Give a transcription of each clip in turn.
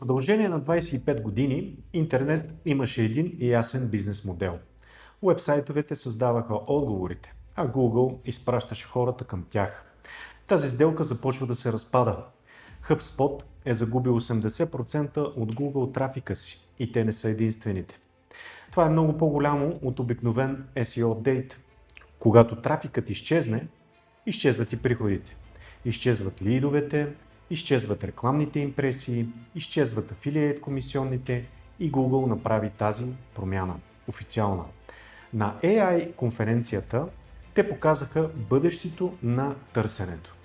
продължение на 25 години интернет имаше един и ясен бизнес модел. Уебсайтовете създаваха отговорите, а Google изпращаше хората към тях. Тази сделка започва да се разпада. HubSpot е загубил 80% от Google трафика си и те не са единствените. Това е много по-голямо от обикновен SEO update. Когато трафикът изчезне, изчезват и приходите. Изчезват лидовете, изчезват рекламните импресии, изчезват афилиейт комисионните и Google направи тази промяна официална. На AI конференцията те показаха бъдещето на търсенето.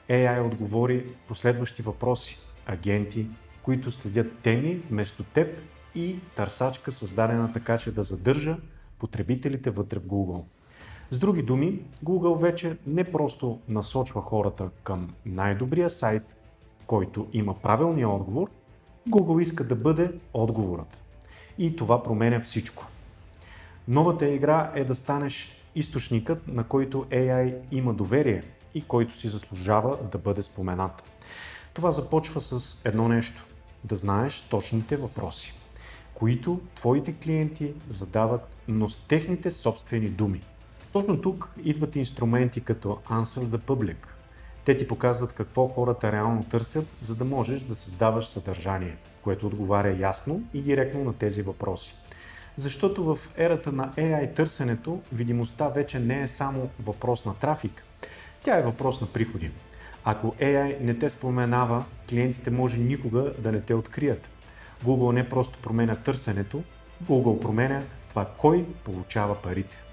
AI отговори последващи въпроси, агенти, които следят теми вместо теб и търсачка създадена така, че да задържа потребителите вътре в Google. С други думи, Google вече не просто насочва хората към най-добрия сайт, който има правилния отговор, Google иска да бъде отговорът. И това променя всичко. Новата игра е да станеш източникът, на който AI има доверие и който си заслужава да бъде споменат. Това започва с едно нещо – да знаеш точните въпроси, които твоите клиенти задават, но с техните собствени думи. Точно тук идват инструменти като Answer the Public. Те ти показват какво хората реално търсят, за да можеш да създаваш съдържание, което отговаря ясно и директно на тези въпроси. Защото в ерата на AI търсенето, видимостта вече не е само въпрос на трафик, тя е въпрос на приходи. Ако AI не те споменава, клиентите може никога да не те открият. Google не просто променя търсенето, Google променя това кой получава парите.